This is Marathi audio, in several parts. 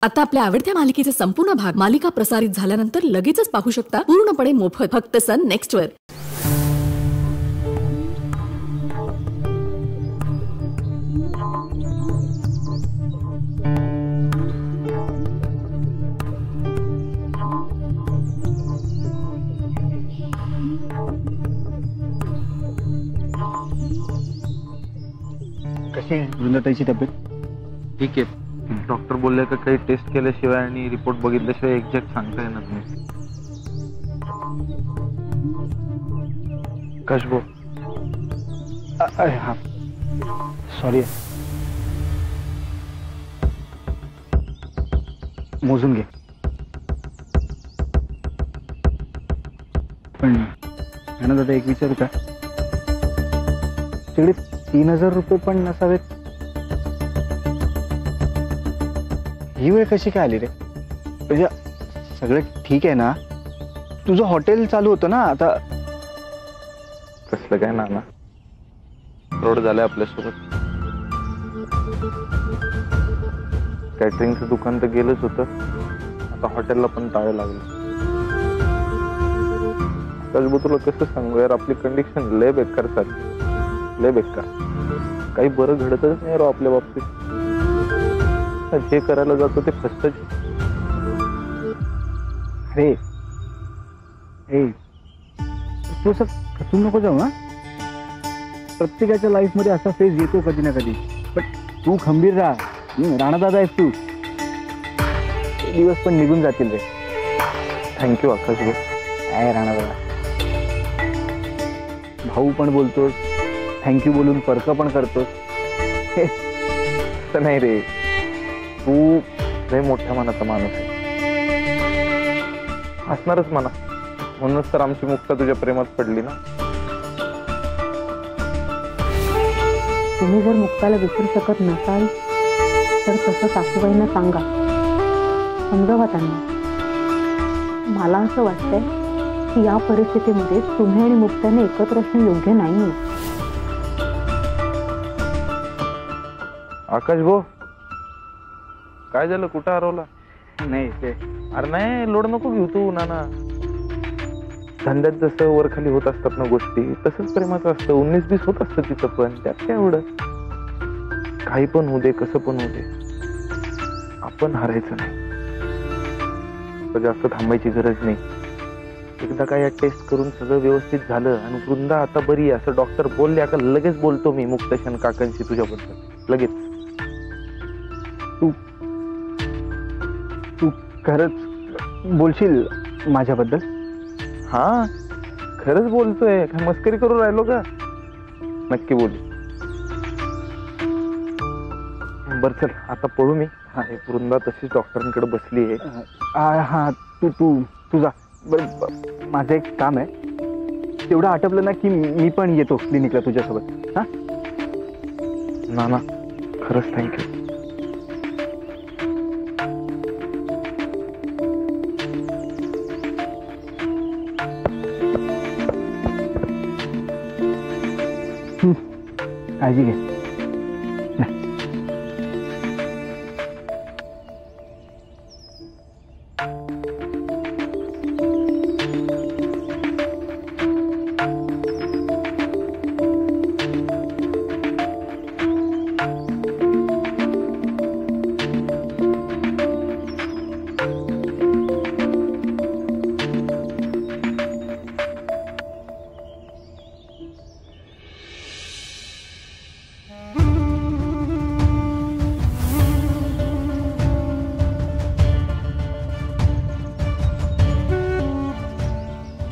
आता आपल्या आवडत्या मालिकेचे संपूर्ण भाग मालिका प्रसारित झाल्यानंतर लगेचच पाहू शकता पूर्णपणे मोफत फक्त सन नेक्स्ट वर. कशी आहे वृंदाताईची तब्येत? ठीक आहे. डॉक्टर बोलले का काही टेस्ट केल्याशिवाय आणि रिपोर्ट बघितल्याशिवाय एक्झॅक्ट सांगता येणार नाही. कशबो हा सॉरी, मोजून घे. पण यांना दादा एक विचारू का, तिकडे 3000 रुपये पण नसावेत? ही वेळ कशी काय आली रे? म्हणजे सगळं ठीक आहे ना? तुझं हॉटेल चालू होतं ना आता? कसलं काय नाना, रोड झालंय आपल्यासोबत. कॅटरिंगचं दुकान तर गेलंच होतं, आता हॉटेलला पण टाळं लागलं. कसबो तुला कसं सांगू यार, आपली कंडिशन लय बेकार चालली, लय बेकार. काही बरं घडतच नाही राव आपल्या बाबतीत. जे करायला जातो ते फसतच. अरे तू असं खचून नको जाऊ ना. प्रत्येकाच्या लाईफ मध्ये असा फेज येतो कधी ना कधी, पण तू खंबीर राहा. राणादादा आहेस तू, ते दिवस पण निघून जातील रे. थँक्यू आकाश भाऊ. काय राणादादा, भाऊ पण बोलतोस, थँक्यू बोलून फरक पण करतोस. तर नाही रे, तू लय मोठ्या मनाचा माणूस आहे. असणारच म्हणा, म्हणूनच तर आमची मुक्ता तुझ्या प्रेमात पडली ना. तुम्ही जर मुक्ताला विसरू शकत नसाल तर तसं सासूबाईंना सांगा, समजावा त्यांना. मला असं वाटतंय की या परिस्थितीमध्ये तुम्ही आणि मुक्ताने एकत्र असणे योग्य नाहीये. आकाश भाऊ काय झालं, कुठं हरवला? नाही ते अरे नाही, लोड नको घेऊ तू नाना. धंद्यात जसं वर खाली होत असतात ना गोष्टी, तसंच प्रेमाचं असतं. 19-20 होत असतं तिथं पण, त्यात काय एवढं. काही पण होऊ दे, कसं पण होऊ दे, आपण हारायचं नाही. जास्त थांबायची गरज नाही. एकदा काय टेस्ट करून सगळं व्यवस्थित झालं आणि वृंदा आता बरी आहे असं डॉक्टर बोलले का लगेच बोलतो मी मुक्तेशन काकांशी तुझ्याबद्दल लगेच. तू खरंच बोलशील माझ्याबद्दल? हा खरंच बोलतोय, काय मस्करी करून राहिलो का? नक्की बोल. बर चल आता पळू मी. हा वृंदा तशीच डॉक्टरांकडे बसली आहे. हा तू जा. माझं एक काम आहे, तेवढं आटपलं ना की मी पण येतो क्लिनिकला तुझ्यासोबत. हा नाना खरंच थँक्यू. काळजी घे.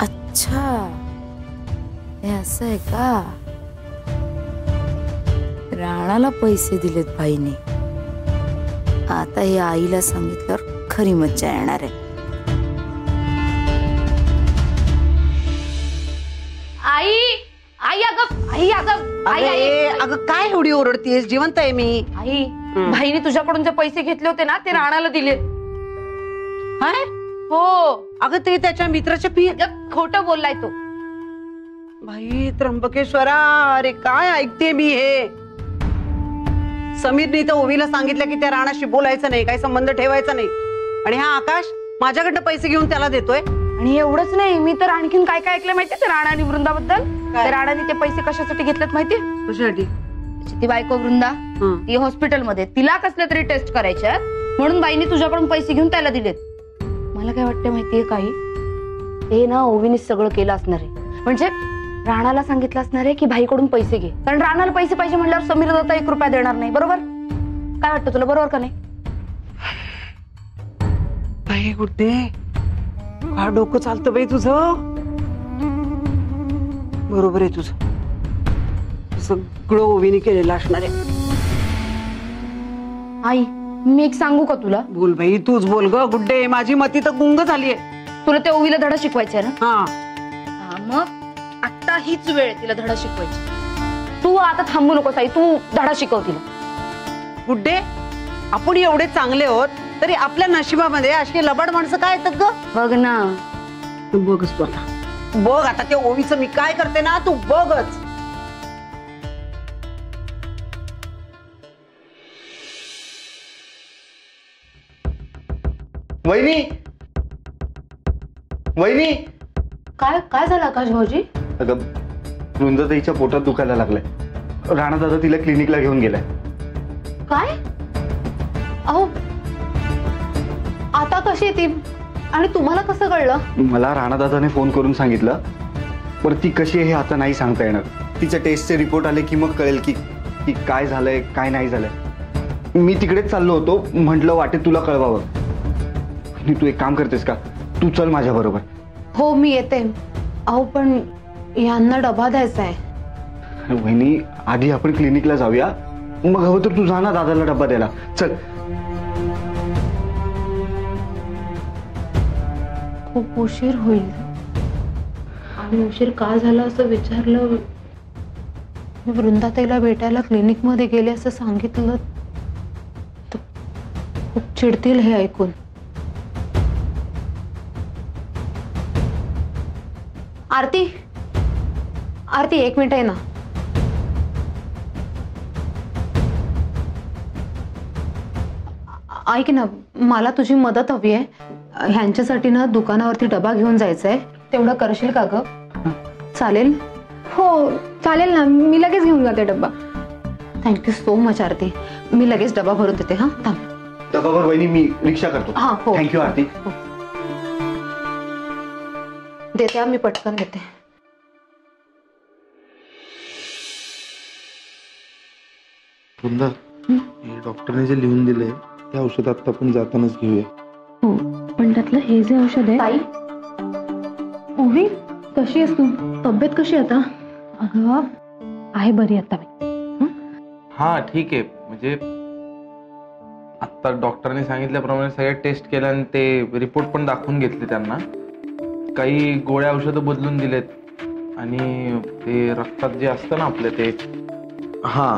अच्छा हे असं आहे का? राणाला पैसे दिलेत बाईने. आता हे आईला सांगितल्यावर खरी मज्जा येणार आहे. आई आई अगं काय एवढी ओरडतीयस? जिवंत आहे मी. आई भाईने तुझ्याकडून जे पैसे घेतले होते ना ते राणाला दिले. काय? हो अगं ते त्याच्या मित्राच्या खोटं बोललाय तो. भाई त्र्यंबकेश्वरा, अरे काय ऐकते मी हे. समीरने तर ओवीला सांगितलं की त्या राणाशी बोलायचं नाही, काही संबंध ठेवायचा नाही. आणि हा आकाश माझ्याकडनं पैसे घेऊन त्याला देतोय. आणि एवढंच नाही, मी तर आणखीन काय काय ऐकलं माहितीये त्या राणा आणि वृंदाबद्दल. काय? त्या राणाने ते पैसे कशासाठी घेतलेत माहितीये? कशासाठी? ती बायको वृंदा, हं. ती हॉस्पिटलमध्ये, तिला कसल्या तरी टेस्ट करायच्या म्हणून बाईने तुझ्याकडून पैसे घेऊन त्याला दिलेत. मला काय वाटतं माहितीये काही, ते ना ओवीनीच सगळं केलं असणार आहे. म्हणजे राणाला सांगितलं असणार आहे की भाईकडून पैसे घे, कारण राणाला पैसे पाहिजे म्हणल्यावर समीर दत्ता 1 रुपया देणार नाही. बरोबर? काय वाटतं तुला, बरोबर का नाही? बाई गुड्डे, का डोकं चालतं बाई तुझं? बरोबर आहे तुझं, सगळं ओवीने केलेलं असणार आहे. आई, मी एक सांगू का तुला? बोल बाई, तूच बोल ग गुड्डे, माझी मती तर गुंग झालीये. तुला त्या ओवीला धडा शिकवायचा आहे ना? हा, मग आता हीच वेळ आहे तिला धडा शिकवायची. तू आता थांबू नकोस आई, तू धडा शिकव तिला. गुड्डे, आपण एवढे चांगले आहोत तरी आपल्या नशिबामध्ये अशी लबाड माणसं काय येतात ग? बघ ना. तू बघच तू आता, बघ आता त्या ओवीचं मी काय करते ना, तू बघच. वहिनी, वहिनी. काय काय झालं आकाश भाऊजी? अगं वृंदाताईच्या पोटात दुखायला लागलंय. राणा दादा तिला क्लिनिकला घेऊन गेलाय. काय? अहो, आता कशी ती आणि तुम्हाला कसं कळलं? मला राणा दादाने फोन करून सांगितलं, पण ती कशी आहे हे आता नाही सांगता येणार. तिच्या टेस्टचे रिपोर्ट आले की मग कळेल की काय झालंय काय नाही झालंय. मी तिकडेच चाललो होतो, म्हटलं वाटेत तुला कळवावं. आणि तू एक काम करतेस का, तू चल माझ्या बरोबर. हो मी येते. अहो पण यांना डबा द्यायचा आहे. वहिनी, आधी आपण क्लिनिकला जाऊया, मग हवं तर तू जा ना दादाला डब्बा द्यायला. चल. खूप उशीर होईल आणि उशीर का झाला असं विचारलं, मी वृंदाताईला भेटायला क्लिनिक मध्ये गेले असं सांगितलं तर खूप चिडतील हे ऐकून. आरती, आरती 1 मिनिट आहे ना. ऐक ना, मला तुझी मदत हवी आहे. ह्यांच्यासाठी ना दुकानावरती डबा घेऊन जायचा आहे, तेवढं करशील का ग? चालेल? हो चालेल ना, मी लगेच घेऊन जाते डब्बा. थँक्यू सो मच आरती, मी लगेच डबा भरून देते. हा थांब. डबा भर वहिनी, मी रिक्षा करतो. हा हो, थँक्यू आरती. देते, मी पटकन देते. वृंदा, हे डॉक्टरने जे लिहून दिले ते औषध आता आपण जातानाच घेऊया. हो, पण त्यातलं हे जे औषध आहे. ताई, ओवी कशी आहेस तू? तब्येत कशी आता? अगं आहे बरी आता. हा ठीक आहे, म्हणजे आता डॉक्टरने सांगितल्याप्रमाणे सगळ्या टेस्ट केल्या आणि ते रिपोर्ट पण दाखवून घेतले त्यांना. काही गोळ्या औषधं बदलून दिलेत आणि ते रक्तात जे असतं ना आपलं ते हा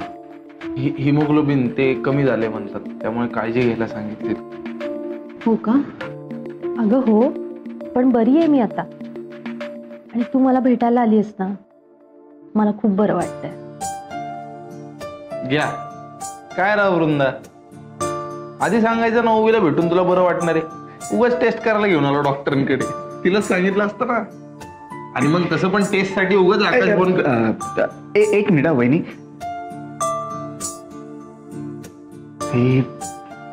हिमोग्लोबिन ते कमी झाले म्हणतात, त्यामुळे काळजी घ्यायला सांगितली. हो का? अगं हो, पण बरी आहे मी आता. आणि तू मला भेटायला आलीस ना, मला खूप बरं वाटतंय. घ्या काय राव वृंदा, आधी सांगायचं ना ओवीला भेटून तुला बरं वाटणार आहे. उगाच टेस्ट करायला घेऊन आलो डॉक्टरांकडे, तिला सांगितलं असतं ना. आणि मग तसं पण टेस्ट साठी उगाच आकाश फोन. एक मिनिट वहिनी,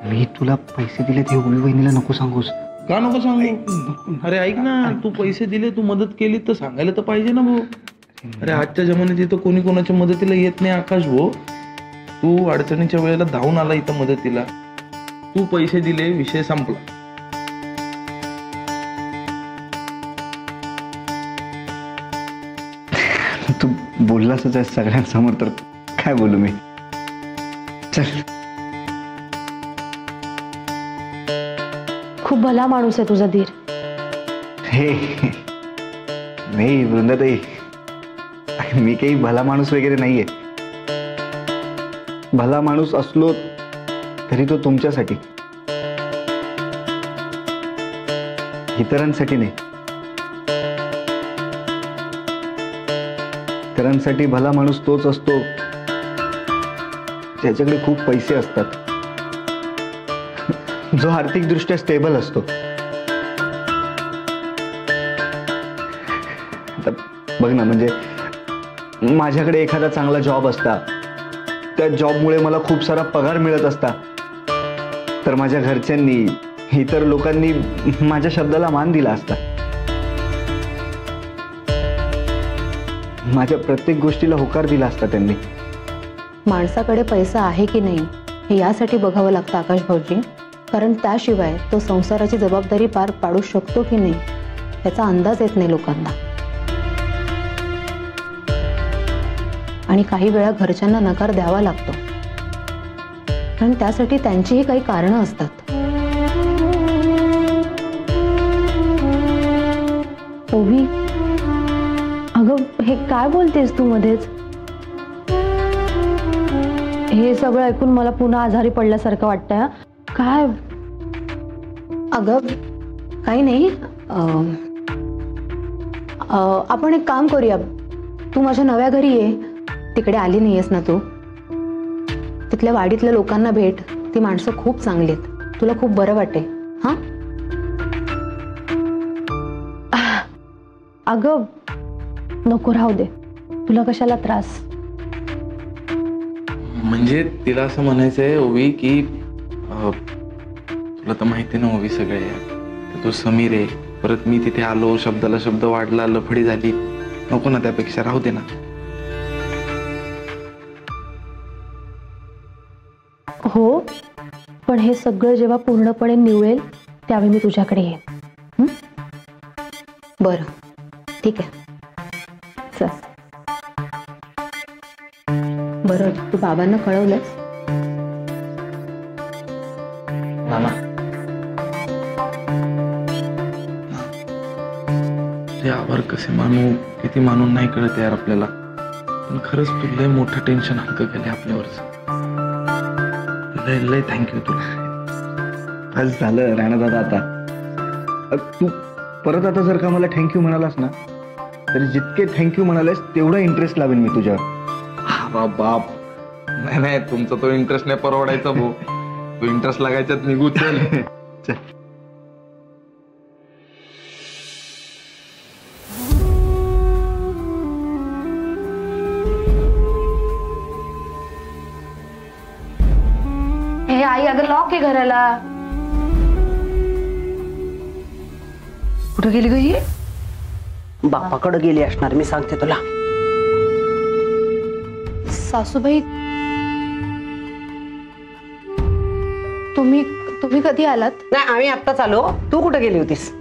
मी तुला पैसे दिले ते ओवी वहिनीला नको सांगूस. का नको सांगू? अरे ऐक ना, तू पैसे दिले, तू मदत केली तर सांगायला तर पाहिजे ना भाऊ. अरे आजच्या जमान्यात इथं कोणी कोणाच्या मदतीला येत नाही आकाश भाऊ. तू अडचणीच्या वेळेला धावून आला इथं मदतीला, तू पैसे दिले, विषय संपला. तू बोललासच आहे सगळ्यांसमोर, तर काय बोलू मी. चल. खूप भला माणूस आहे तुझा धीर. हे नाही वृंदाताई, मी काही भला माणूस वगैरे नाहीये. भला माणूस असलो तरी तो तुमच्यासाठी, इतरांसाठी नाही. इतरांसाठी भला माणूस तोच असतो ज्याच्याकडे खूप पैसे असतात, जो आर्थिकदृष्ट्या स्टेबल असतो. आता बघ ना, म्हणजे माझ्याकडे एखादा चांगला जॉब असता, त्या जॉबमुळे मला खूप सारा पगार मिळत असता, तर माझ्या घरच्यांनी, इतर लोकांनी माझ्या शब्दाला मान दिला असता. माझ्या प्रत्येक गोष्टीला होकार दिला असता त्यांनी. माणसाकडे पैसा आहे की नाही हे यासाठी बघावं लागतं आकाश भाऊजी, कारण त्याशिवाय तो संसाराची जबाबदारी पार पाडू शकतो की नाही याचा अंदाज येत नाही लोकांना. आणि काही वेळा घरच्यांना नकार द्यावा लागतो, कारण त्यासाठी त्यांचीही काही कारणं असतात. ओवी, अगं हे काय बोलतेस तू मध्येच? हे सगळं ऐकून मला पुन्हा आजारी पडल्यासारखं वाटतंय. काय? अगं काही नाही. आपण एक काम करूया, तू माझ्या नव्या घरी ये. तिकडे आली नाहीयेस ना तू? तिथल्या वाडीतल्या लोकांना भेट, ती माणसं खूप चांगली आहेत, तुला खूप बरं वाटेल. हा अगं नको, राहू दे, तुला कशाला त्रास. म्हणजे तिला असं म्हणायचंय ओवी की तुला तर माहिती ना ओवी सगळे, तो समीर आहे, परत मी तिथे आलो, शब्दाला शब्द वाढला, लफडी झाली, नको ना, त्यापेक्षा राहू दे ना. हो, पण हे सगळं जेव्हा पूर्णपणे निवळेल त्यावेळी मी तुझ्याकडे येईन. बरं, ठीक आहे, चल. बरं, तू बाबांना कळवलंस? ते आभार कसे मानू, किती मानून नाही कळत यार आपल्याला. पण खरंच तू लय मोठं टेन्शन हलकं केलं आपल्यावरच. लय लय थँक्यू तुला. आज झालं राणा दादा. आता तू परत आता जर का मला थँक्यू म्हणालास ना, तर जितके थँक्यू म्हणालेस तेवढा इंटरेस्ट लावेन मी तुझ्यावर. अरे बाप, नाही नाही, तुमचा तो इंटरेस्ट नाही परवडायचा भाऊ. तो इंटरेस्ट लागायच्यात निघू. चल चल. हे आई, अगं लॉक आहे घराला. कुठे गेली ग ही? बापाकडे गेली असणार, मी सांगते तुला. सासूबाई, तुम्ही कधी आलात? नाही, आम्ही आत्ताच आलो. तू कुठे गेली होतीस?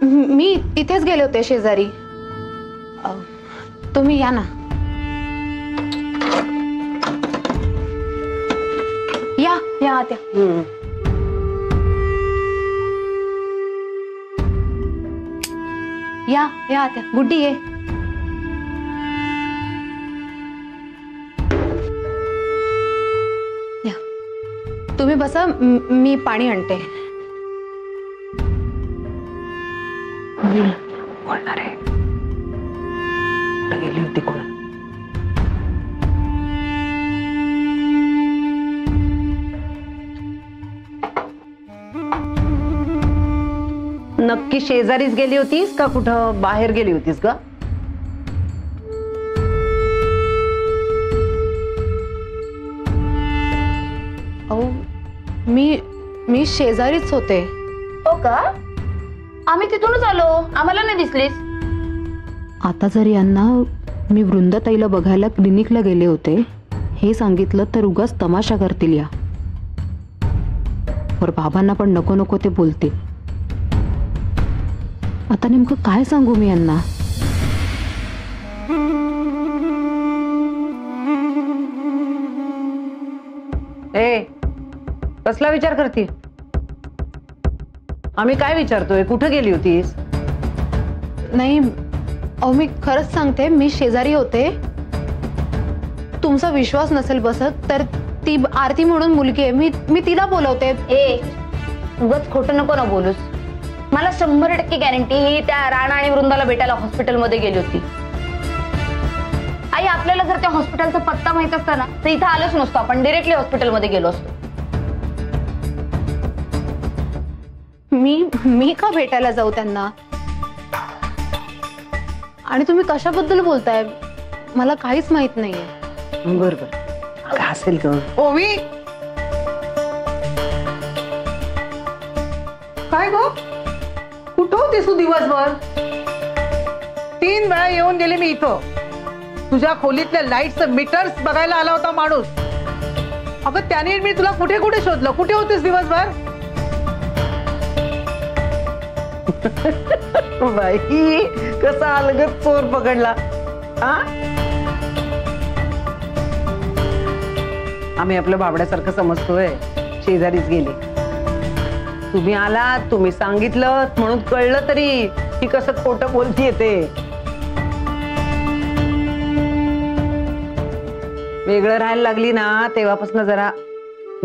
मी इथेच गेले होते शेजारी. तुम्ही या ना. या आत्या. या आत्या. गुड्डी ये. या, तुम्ही बसा, मी पाणी आणते. बोलणार आहे. कुठे गेली होती कोण? नक्की शेजारीच गेली होतीस का कुठं बाहेर गेली होतीस ग? अहो, मी शेजारीच होते. हो का? आम्ही तिथूनच आलो, आम्हाला नाही दिसलीस. आता जर यांना मी वृंदाताईला बघायला क्लिनिकला गेले होते हे सांगितलं तर उगाच तमाशा करतील या. वर बाबांना पण नको नको ते बोलतील. आता नेमकं काय सांगू मी यांना? ए, कसला विचार करते? आम्ही काय विचारतोय, कुठे गेली होतीस? नाही, अहो मी खरंच सांगते, मी शेजारी होते. तुमचा विश्वास नसेल बसत तर ती आरती म्हणून मुलगी आहे, मी तिला बोलवते. ए, उगाच खोटं नको ना बोलूस. मला 100% गॅरंटी ही त्या राणा आणि वृंदाला भेटायला हॉस्पिटलमध्ये गेली होती. आई आपल्याला जर त्या हॉस्पिटलचा पत्ता माहित असता ना तर इथं आलोच नसतो, आपण डिरेक्टली हॉस्पिटलमध्ये गेलो असतो. मी का भेटायला जाऊ त्यांना? आणि तुम्ही कशाबद्दल बोलताय? मला काहीच माहित नाहीये. बरोबर असेल ग. ओवी काय ग, कुठं होतीस तू दिवसभर? 3 वेळा येऊन गेले मी इथं. तुझ्या खोलीतल्या लाईटचं मीटर्स बघायला आला होता माणूस. अगं त्याने मी तुला कुठे कुठे शोधलं. कुठे होतीस दिवसभर? बाई कसा अलगत चोर पकडला. आम्ही आपलं बाबड्यासारखं समजतोय. शेजारीच गेले. तुम्ही आलात, तुम्ही सांगितलं म्हणून कळलं तरी की कसं खोटं बोलतीये ते. वेगळं राहायला लागली ना तेव्हापासून जरा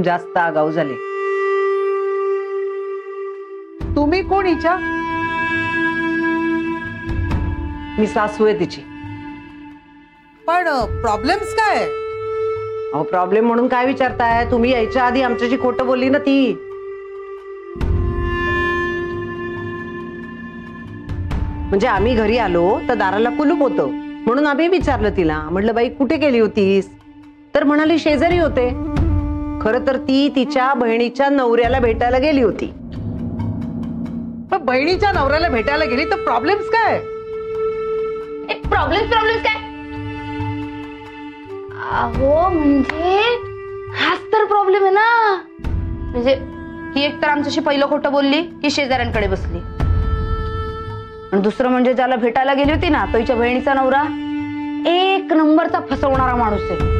जास्त आगाऊ झाले. तुम्ही कोण हिच्या? मी सासू आहे तिची. पण प्रॉब्लेम्स काय? अहो प्रॉब्लेम म्हणून काय विचारताय? तुम्ही यायच्या आधी आमच्याशी खोटं बोलली ना ती. म्हणजे आम्ही घरी आलो तर दाराला कुलूप होतं म्हणून आम्ही विचारलं तिला. म्हटलं बाई कुठे गेली होतीस? तर म्हणाली शेजारी होते. खरं तर ती तिच्या बहिणीच्या नवऱ्याला भेटायला गेली होती. पण बहिणीच्या नवऱ्याला भेटायला गेली तर प्रॉब्लेम्स काय? प्रॉब्लेम्स काय? अहो म्हणजे हाच तर प्रॉब्लेम आहे ना. म्हणजे ही एक तर आमच्याशी पहिलं खोटं बोलली की शेजाऱ्यांकडे बसली, आणि दुसरं म्हणजे ज्याला भेटायला गेली होती ना तो हिच्या बहिणीचा नवरा 1 नंबरचा फसवणारा माणूस आहे.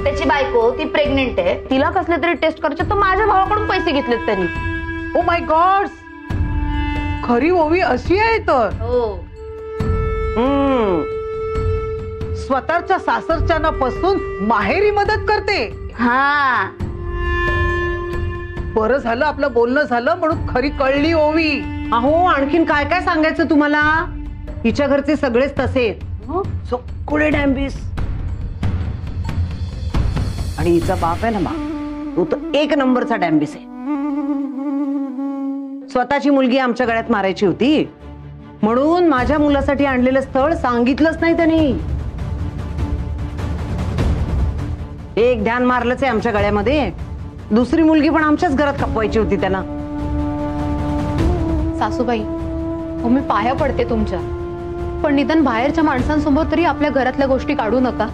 त्याची बायको ती प्रेग्नेंट आहे, तिला कसले तरी टेस्ट करायचे तर माझ्या भावाकडून पैसे घेतलेत त्यांनी. ओ माय गॉड, खरी ओवी अशी आहे तर. हो स्वतःच्या सासरच्यांना पासून माहेरी मदत करते. हा बरं झालं आपलं बोलणं झालं म्हणून खरी कळली ओवी. अहो आणखीन काय काय सांगायचं तुम्हाला. हिच्या घरचे सगळेच तसेच सगळे डॅम्बिस. आणि हिचा बाप आहे ना बा, तो तर 1 नंबरचा डॅम्बिस आहे. स्वतःची मुलगी आमच्या गळ्यात मारायची होती म्हणून माझ्या मुलासाठी आणलेलं स्थळ सांगितलंच नाही त्यांनी. एक ध्यान मारलंच आहे आमच्या गळ्यामध्ये. दुसरी मुलगी पण आमच्याच घरात खपवायची होती त्यांना. सासूबाई मी पाया पडते तुमच्या, पण निदान बाहेरच्या माणसांसमोर तरी आपल्या घरातल्या गोष्टी काढू नका.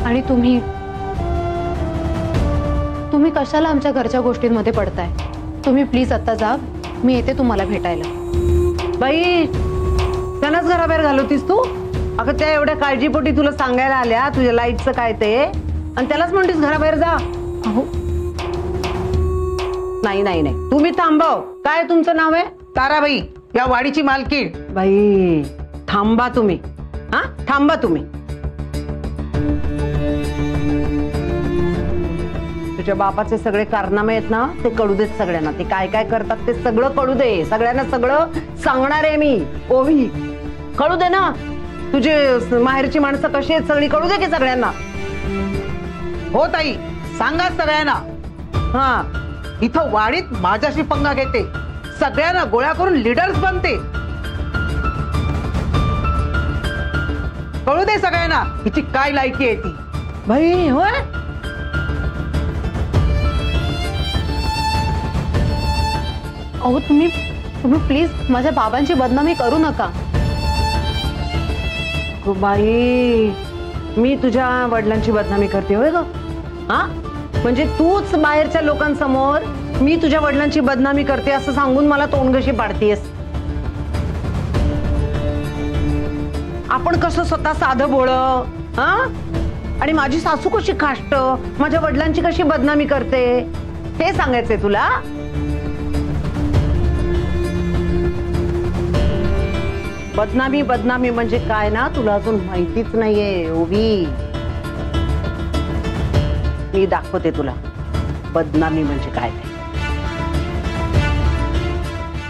आणि तुम्ही कशाला आमच्या घरच्या गोष्टींमध्ये पडताय? तुम्ही प्लीज आता जा, मी येते तुम्हाला भेटायला. बाई त्यांनाच घराबाहेर घालवतीस तू? अगं त्या एवढ्या काळजीपोटी तुला सांगायला आल्या तुझ्या लाईटचं काय ते, आणि त्यालाच म्हणतीस घराबाहेर जा. अहो नाही नाही नाही, तुम्ही थांबव. काय तुमचं नाव आहे? ताराबाई, या वाडीची मालकी. बाई थांबा तुम्ही. हा थांबा तुम्ही. तुझ्या बापाचे सगळे कारनामे आहेत ना ते कळू देत सगळ्यांना. ते काय काय करतात ते सगळं कळू दे. सगळ्यांना सगळं सांगणार आहे मी. ओवी कळू दे ना. तुझे माहेरची माणसं कशी आहेत सगळी कळू दे की सगळ्यांना. हो ताई सांगा सगळ्यांना. हा इथं वाडीत माझ्याशी पंगा घेते, सगळ्यांना गोळ्या करून लीडर्स बनते. कळू दे सगळ्यांना हिची काय लायकी आहे ती. भाई होय अहो तुम्ही प्लीज माझ्या बाबांची बदनामी करू नका. बाई मी तुझ्या वडिलांची बदनामी करते होय ग? हा म्हणजे तूच बाहेरच्या लोकांसमोर मी तुझ्या वडिलांची बदनामी करते असं सांगून मला तोंडगशी पाडतेस. आपण कसं स्वतः साधं बोळ, हा आणि माझी सासू कशी खाष्ट माझ्या वडिलांची कशी बदनामी करते हे सांगायचंय तुला? बदनामी म्हणजे काय ना तुला अजून माहितीच नाहीये ओवी. मी दाखवते तुला बदनामी म्हणजे काय ते.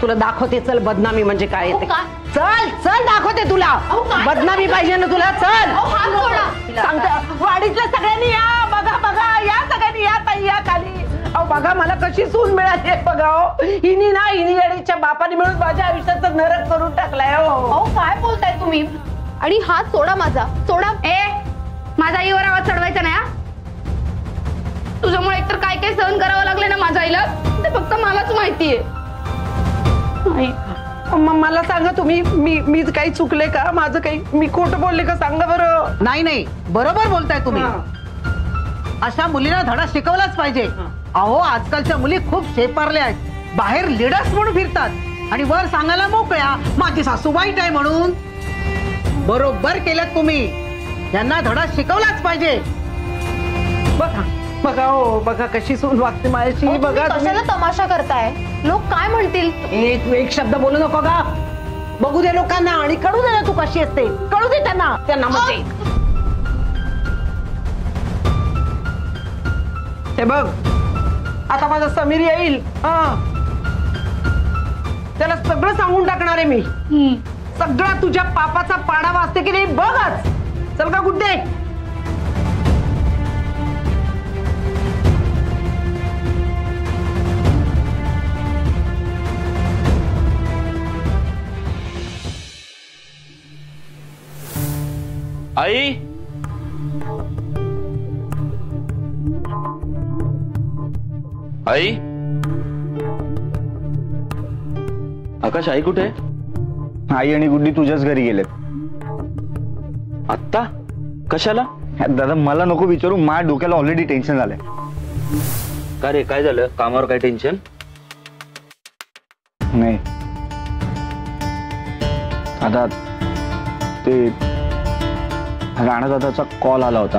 तुला दाखवते, चल बदनामी म्हणजे काय अहो, ते. काय? चल चल दाखवते तुला. अहो, काय बदनामी पाहिजे ना तुला, चल. अहो, हात सोडा. सांगते वाडीतल्या सगळ्यांनी या, बघा बघा, या सगळ्यांनी, या ताई या खाली. अहो बघा मला कशी सून मिळाली बघा. हिनी ना हिनीच्या बापाने मिळून माझ्या आयुष्याचा नरक करून टाकलाय. अहो काय बोलताय तुम्ही? आणि हात सोडा माझा, सोडा. माझा आईवर आवाज चढवायचा नाही हा. तुझ्यामुळे एकतर काय काय सहन करावं लागले ना माझ्या आईला, ते फक्त मलाच माहितीये. मला सांगा तुम्ही, मी काही चुकले का? माझं काही, मी खोटं बोलले का? सांगा बरं. नाही नाही, बरोबर बोलताय तुम्ही. अशा मुलीला धडा शिकवलाच पाहिजे. अहो आजकालच्या मुली खूप शेपारल्या आहेत, बाहेर लीडर्स म्हणून फिरतात आणि वर सांगायला मोकळ्या माझी सासू वाईट आहे म्हणून. बरोबर केलं तुम्ही, यांना धडा शिकवलाच पाहिजे. बघा बघा, हो बघा कशी सून वागते माझ्याशी. बघा कशाला तमाशा करताय? लोक काय म्हणतील? एक शब्द बोलू नको का? बघू दे लोकांना आणि कळू दे ना तू कशी असते. कळू दे त्यांना म्हणजे. हे बघ आता माझा समीर येईल, त्याला सगळं सांगून टाकणार आहे मी. सगळा तुझ्या पापाचा पाडा वाजते की नाही बघच. चल का गुड्डे. आई, आई, आकाश, आई कुठे? आई आणि गुड्डी तुझ्याच घरी गेलेत. आत्ता? कशाला? दादा मला नको विचारू, माझ्या डोक्याला ऑलरेडी टेन्शन झालंय. का रे, काय झालं? कामावर काय टेन्शन? नाही आता ते राणा दादाचा कॉल आला होता.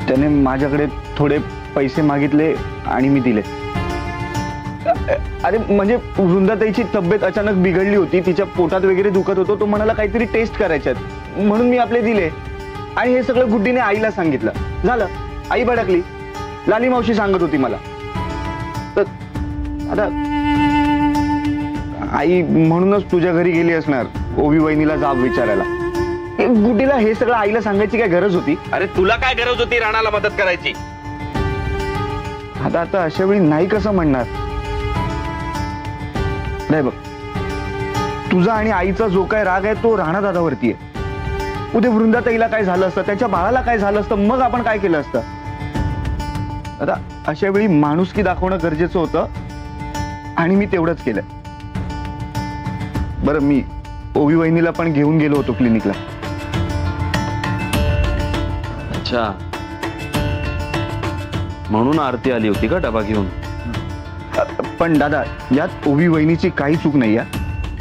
त्याने माझ्याकडे थोडे पैसे मागितले आणि मी दिले. अरे म्हणजे वृंदाताईची तब्येत अचानक बिघडली होती, तिच्या पोटात वगैरे दुखत होतो. तो म्हणाला काहीतरी टेस्ट करायच्यात म्हणून मी आपले दिले. आणि हे सगळं गुड्डीने आईला सांगितलं. झालं, आई भडकली. लाली मावशी सांगत होती मला. तर आता आई म्हणूनच तुझ्या घरी गेली असणार ओवी वहिनीला जाब विचारायला. गुड्डीला हे सगळं आईला सांगायची काय गरज होती? अरे तुला काय गरज होती राणाला मदत करायची? आता अशा वेळी नाही कसं म्हणणार? नाही बघ, तुझा आणि आईचा जो काय राग आहे तो राणा दादावरती आहे. उद्या वृंदाताईला काय झालं असतं, त्याच्या बाळाला काय झालं असतं, मग आपण काय केलं असतं? आता अशा वेळी माणुसकी दाखवणं गरजेचं होतं आणि मी तेवढंच केलं. बरं, मी ओवी वहिनीला पण घेऊन गेलो होतो क्लिनिकला. अच्छा, म्हणून आरती आली होती का डबा घेऊन? पण दादा, यात ओवी वहिनीची काही चूक नाही आहे.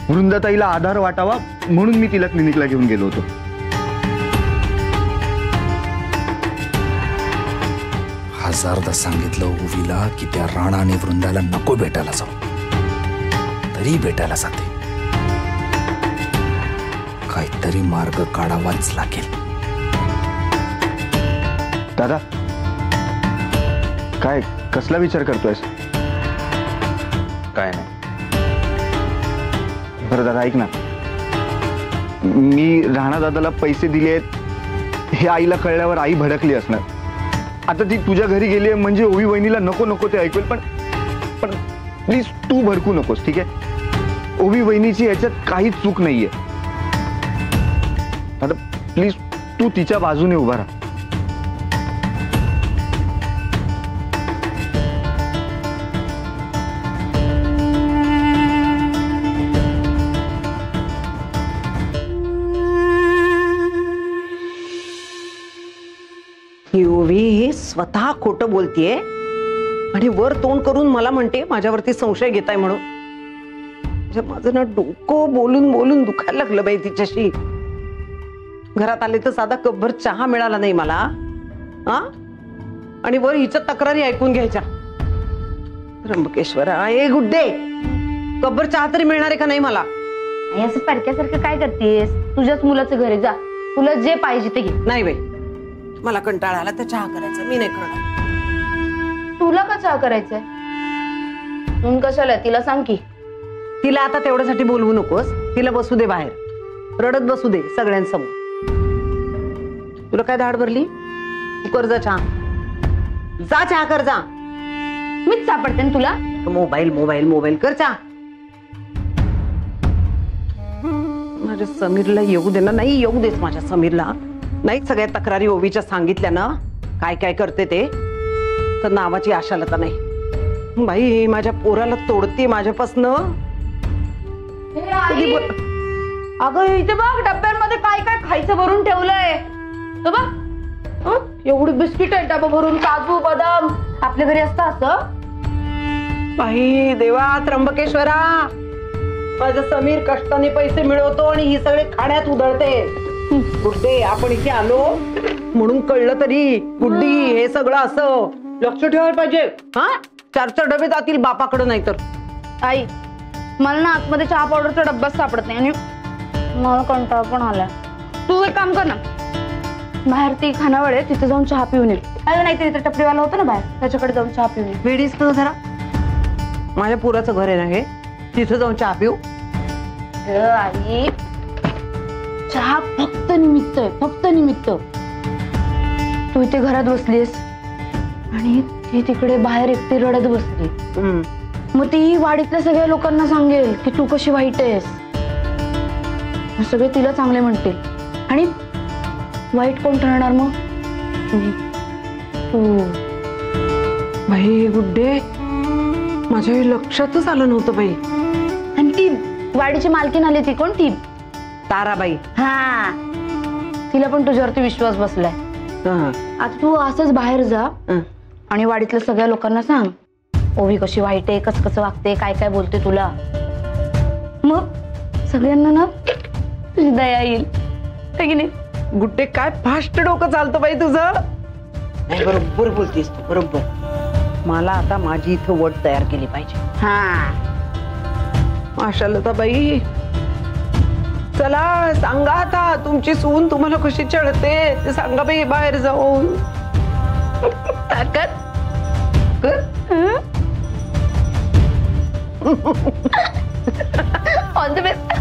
वृंदाताईला आधार वाटावा म्हणून मी तिला क्लिनिकला घेऊन गेलो होतो. हजारदा सांगितलं ओवीला की त्या राणा आणि वृंदाला नको भेटायला जाऊ, तरी भेटायला जाते. काहीतरी मार्ग काढावाच लागेल. दादा, काय कसला विचार करतोयस? काय नाही. बरं दादा ऐक ना, मी राणा दादाला पैसे दिले हे आईला कळल्यावर आई भडकली असणार. आता ती तुझ्या घरी गेली म्हणजे ओवी वहिनीला नको नको ते ऐकवेल. पण प्लीज तू भडकू नकोस, ठीक आहे? ओवी वहिनीची याच्यात काहीच चूक नाहीये. आता प्लीज तू तिच्या बाजूने उभा राहा. ओवी स्वतः खोटं बोलतीये आणि वर तोंड करून मला म्हणते माझ्यावरती संशय घेताय म्हणून. म्हणजे माझं ना डोकं बोलून बोलून दुखायला लागलं बाई तिच्याशी. घरात आले तर साधा कपभर चहा मिळाला नाही मला, आणि वर हिच्या तक्रारी ऐकून घ्यायच्या. त्र्यंबकेश्वरा, ए गुड्डे, कपभर चहा तरी मिळणार आहे का नाही मला? असं पडक्यासारखं काय करतेस? तुझ्याच मुलाचं घरी जा, तुला जे पाहिजे ते घे. नाही बाई, मला कंटाळा आला तर चहा करायचा, मी नाही करणार. तुला का चहा करायचंय? म्हणून कशाला तिला सांग की. तिला आता तेवढ्यासाठी बोलवू नकोस. तिला बसू दे बाहेर, रडत बसू दे सगळ्यांसमोर. तुला काय धाड भरली? तू कर जा चहा, जा चहा कर जा. मीच सापडते ना तुला. मोबाईल मोबाईल मोबाईल कर चहा. माझ्या समीरला येऊ दे ना. नाही येऊ देस माझ्या समीरला. नाही सगळ्या तक्रारी ओवीच्या सांगितल्या ना, काय काय करते ते, तर नावाची आशालता नाही. बाई माझ्या पोराला तोडते माझ्यापासनं. अगं इथे बघ डब्यांमध्ये काय काय खायचं भरून ठेवलंय. तो बघ एवढी बिस्किट आहे डबा भरून, काजू बदाम. आपल्या घरी असतं असं. बाई देवा त्र्यंबकेश्वरा, माझा समीर कष्टाने पैसे मिळवतो आणि ही सगळे खाण्यात उधळते. गुड्डे आपण इथे आलो म्हणून कळलं तरी गुड्डी हे सगळं असं लक्ष ठेवायला पाहिजे. हा 4 डबे जातील बापाकडे. नाही तर आई मला ना आतमध्ये चहा पावडरचा डब्बाच सापडत नाही आणि मला कंटाळा पण आलाय. तू एक काम कर ना, बाहेर ती खानावळ आहे तिथे जाऊन चहा पिऊन ये. नाही तिथे टपरीवाला होता ना बाहेर, त्याच्याकडे जाऊन चहा पिऊन ये. वेडीच तर जरा. माझ्या पुराचं घर आहे ना हे, तिथं जाऊन चहा पिऊ. आई चहा फक्त निमित्त आहे, फक्त निमित्त. तू इथे घरात बसलीस आणि ती तिकडे बाहेर एकटी रडत बसली. मग ती वाडीतल्या सगळ्या लोकांना सांगेल की तू कशी वाईट आहेस. सगळे तिला चांगले म्हणतील आणि वाईट कोण ठरणार मग? तू. बाई गुड्डे, माझ्या लक्षातच आलं नव्हतं बाई. आणि ती वाडीची मालकीन आली ती कोण? ती ताराबाई. हा तिला पण तुझ्यावरती विश्वास बसलाय. आता तू असंच बाहेर जा आणि वाडीतल्या सगळ्या लोकांना सांग ओवी कशी वाईट आहे, कसं कसं वागते, काय काय बोलते तुला. मग सगळ्यांना ना तुझी दया येईल की नाही. गुड्डे काय फास्ट डोकं चालतं बाई तुझं. नाही बरोबर बोलतेस तू, बरोबर. मला आता माझी इथं वट तयार केली पाहिजे. हा आशालता बाई, चला सांगा आता तुमची सून तुम्हाला कशी चढते ते सांगा बाई बाहेर जाऊन. ताकद ऑल द बेस्ट.